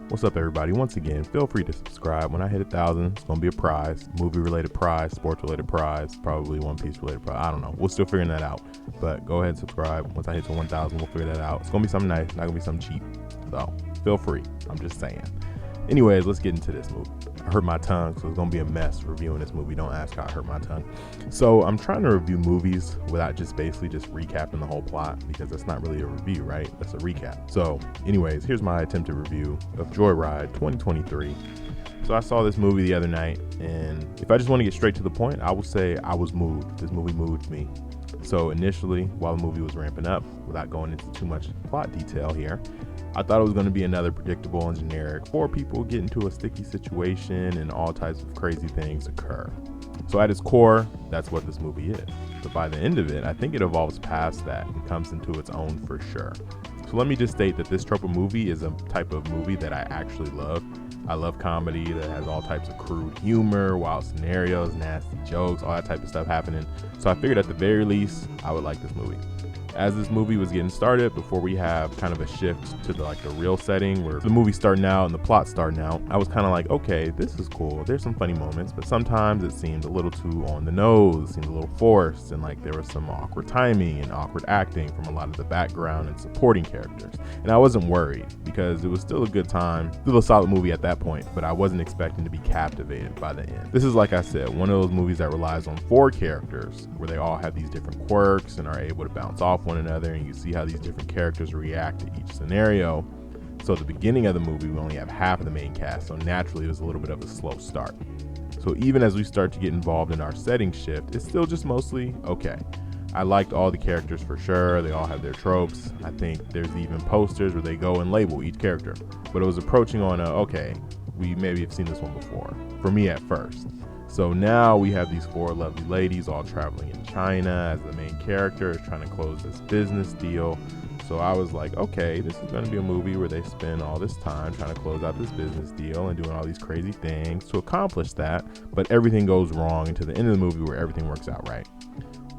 What's up, everybody? Once again, feel free to subscribe. When I hit 1,000, it's gonna be a prize, movie-related prize, sports-related prize, probably One Piece-related prize. I don't know. We're still figuring that out. But go ahead and subscribe. Once I hit to 1,000, we'll figure that out. It's gonna be something nice, not gonna be something cheap. So feel free. I'm just saying. Anyways, let's get into this movie. I hurt my tongue, so it's gonna be a mess reviewing this movie. Don't ask how I hurt my tongue. So I'm trying to review movies without just recapping the whole plot, because that's not really a review, right? That's a recap. So anyways, here's my attempted review of Joyride 2023. So I saw this movie the other night, and if I just want to get straight to the point, I will say I was moved. This movie moved me. So initially, while the movie was ramping up, without going into too much plot detail here, I thought it was going to be another predictable and generic 4 people get into a sticky situation and all types of crazy things occur. So at its core, that's what this movie is. But by the end of it, I think it evolves past that and comes into its own for sure. So let me just state that this trope of movie is a type of movie that I actually love. I love comedy that has all types of crude humor, wild scenarios, nasty jokes, all that type of stuff happening. So I figured at the very least, I would like this movie. As this movie was getting started, before we have kind of a shift to the real setting where the movie's starting out and the plot's starting out, I was kind of like, okay, this is cool. There's some funny moments, but sometimes it seemed a little too on the nose, seemed a little forced, and there was some awkward timing and awkward acting from a lot of the background and supporting characters. And I wasn't worried because it was still a good time, still a solid movie at that point, but I wasn't expecting to be captivated by the end. This is, like I said, one of those movies that relies on 4 characters where they all have these different quirks and are able to bounce off one another, and you see how these different characters react to each scenario. So at the beginning of the movie, we only have half of the main cast, so naturally it was a little bit of a slow start. So even as we start to get involved in our setting shift, it's still just mostly okay. I liked all the characters for sure. They all have their tropes. I think there's even posters where they go and label each character. But it was approaching on okay, we maybe have seen this one before, for me at first. So now we have these 4 lovely ladies all traveling in China as the main character is trying to close this business deal. So I was like, okay, this is going to be a movie where they spend all this time trying to close out this business deal and doing all these crazy things to accomplish that. But everything goes wrong until the end of the movie where everything works out right.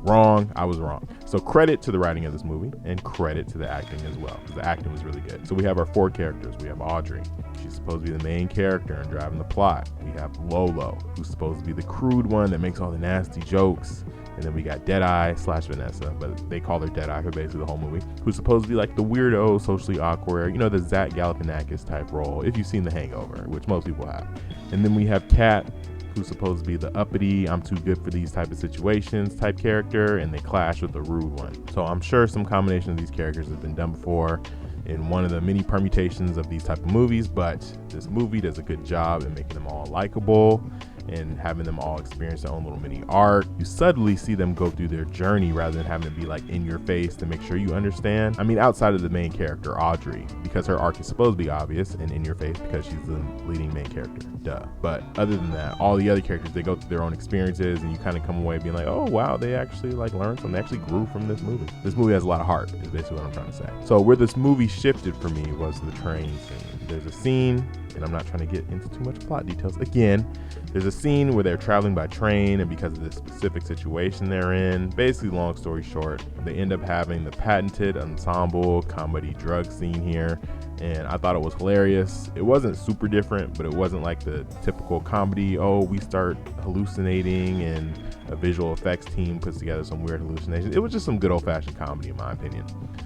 Wrong, I was wrong. So credit to the writing of this movie and credit to the acting as well, because the acting was really good. So we have our 4 characters. We have Audrey. She's supposed to be the main character and driving the plot. We have Lolo, who's supposed to be the crude one that makes all the nasty jokes. And then we got Deadeye / Vanessa, but they call her Deadeye for basically the whole movie, who's supposed to be the weirdo, socially awkward, the Zach Galifianakis type role, if you've seen The Hangover, which most people have. And then we have Kat, who's supposed to be the uppity, I'm too good for these type of situations type character, and they clash with the rude one. So I'm sure some combination of these characters has been done before in one of the many permutations of these type of movies, but this movie does a good job in making them all likable and having them all experience their own little mini arc. You subtly see them go through their journey rather than having to be in your face to make sure you understand. I mean, outside of the main character, Audrey, because her arc is supposed to be obvious and in your face because she's the leading main character, duh. But other than that, all the other characters, they go through their own experiences and you kind of come away being like, oh wow, they actually learned something, they actually grew from this movie. This movie has a lot of heart, is basically what I'm trying to say. So where this movie shifted for me was the train scene. There's a scene, and I'm not trying to get into too much plot details again, there's a scene where they're traveling by train, and because of this specific situation they're in, basically long story short, they end up having the patented ensemble comedy drug scene here, and I thought it was hilarious. It wasn't super different, but it wasn't like the typical comedy, we start hallucinating and a visual effects team puts together some weird hallucinations. It was just some good old-fashioned comedy in my opinion.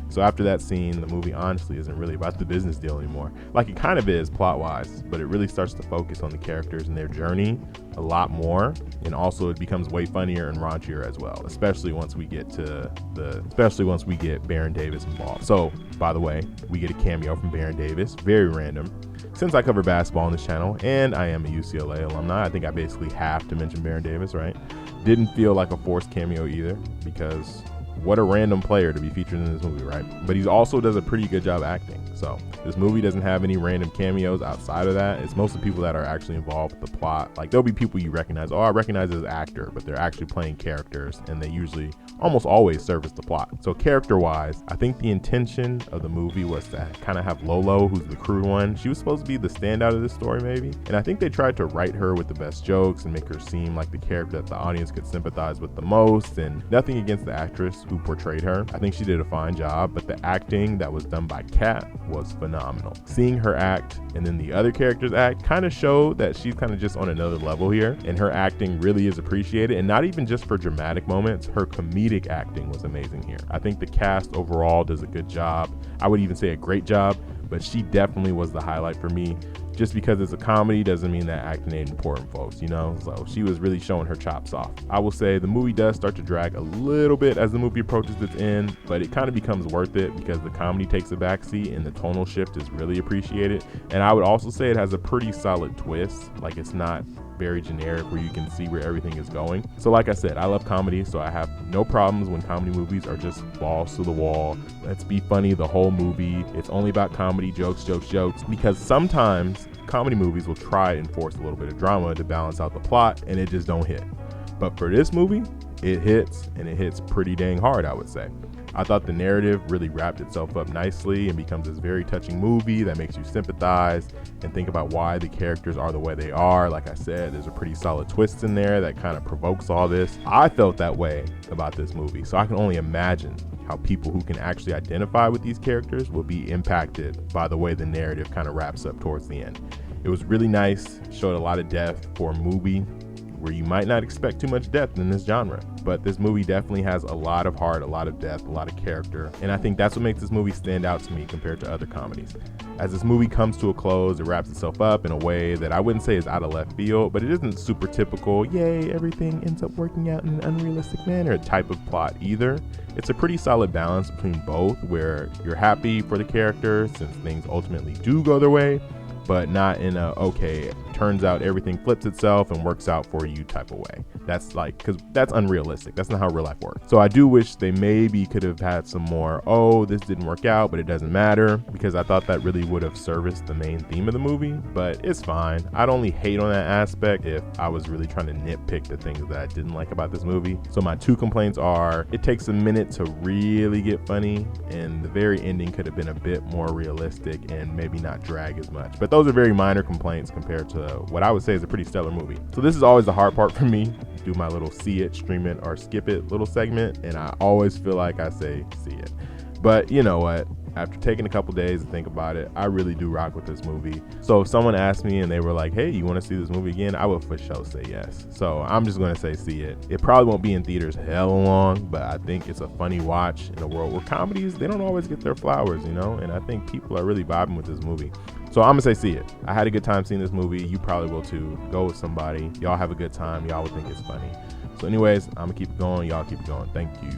So after that scene, the movie honestly isn't really about the business deal anymore. It kind of is plot-wise, but it really starts to focus on the characters and their journey a lot more, and also it becomes way funnier and raunchier as well, especially once we get Baron Davis involved. So by the way, we get a cameo from Baron Davis, very random. Since I cover basketball on this channel and I am a UCLA alumni, I think I basically have to mention Baron Davis, right? Didn't feel like a forced cameo either, because what a random player to be featured in this movie, right? But he also does a pretty good job acting. So this movie doesn't have any random cameos outside of that. It's mostly people that are actually involved with the plot. There'll be people you recognize. I recognize as an actor, but they're actually playing characters, and they usually almost always service the plot. So character-wise, I think the intention of the movie was to kind of have Lolo, who's the crude one. She was supposed to be the standout of this story, maybe. And I think they tried to write her with the best jokes and make her seem like the character that the audience could sympathize with the most. And nothing against the actress. who portrayed her. I think she did a fine job, but the acting that was done by Kat was phenomenal. Seeing her act and then the other characters act kind of showed that she's kind of just on another level here, and her acting really is appreciated, and not even just for dramatic moments. Her comedic acting was amazing here. I think the cast overall does a good job. I would even say a great job, but she definitely was the highlight for me. Just because it's a comedy doesn't mean that acting ain't important, folks, you know? So she was really showing her chops off. I will say the movie does start to drag a little bit as the movie approaches its end, but it kind of becomes worth it because the comedy takes a backseat and the tonal shift is really appreciated. And I would also say it has a pretty solid twist. Like, it's not very generic where you can see where everything is going. So like I said, I love comedy, so I have no problems when comedy movies are just balls to the wall. Let's be funny the whole movie. It's only about comedy, jokes, because sometimes comedy movies will try and force a little bit of drama to balance out the plot, and it just don't hit. But for this movie, it hits, and it hits pretty dang hard, I would say. I thought the narrative really wrapped itself up nicely and becomes this very touching movie that makes you sympathize and think about why the characters are the way they are. Like I said, there's a pretty solid twist in there that kind of provokes all this. I felt that way about this movie, so I can only imagine how people who can actually identify with these characters will be impacted by the way the narrative kind of wraps up towards the end. It was really nice, showed a lot of depth for a movie where you might not expect too much depth in this genre. But this movie definitely has a lot of heart, a lot of depth, a lot of character. And I think that's what makes this movie stand out to me compared to other comedies. As this movie comes to a close, it wraps itself up in a way that I wouldn't say is out of left field, but it isn't super typical, yay, everything ends up working out in an unrealistic manner type of plot either. It's a pretty solid balance between both, where you're happy for the characters since things ultimately do go their way, but not in a, okay, turns out everything flips itself and works out for you type of way. That's like, because that's unrealistic. That's not how real life works. So I do wish they maybe could have had some more, oh, this didn't work out, but it doesn't matter, because I thought that really would have serviced the main theme of the movie, but it's fine. I'd only hate on that aspect if I was really trying to nitpick the things that I didn't like about this movie. So my two complaints are, it takes a minute to really get funny, and the very ending could have been a bit more realistic and maybe not drag as much. But those are very minor complaints compared to what I would say is a pretty stellar movie. So this is always the hard part for me, do my little see it, stream it, or skip it little segment, and I always feel like I say see it. But you know what? After taking a couple days to think about it, I really do rock with this movie. So if someone asked me and they were like, hey, you want to see this movie again? I would for sure say yes. So I'm just going to say see it. It probably won't be in theaters hella long, but I think it's a funny watch in a world where comedies, they don't always get their flowers, you know? And I think people are really vibing with this movie. So I'm gonna say see it. I had a good time seeing this movie. You probably will too. Go with somebody. Y'all have a good time. Y'all will think it's funny. So anyways, I'm gonna keep it going. Y'all keep it going. Thank you.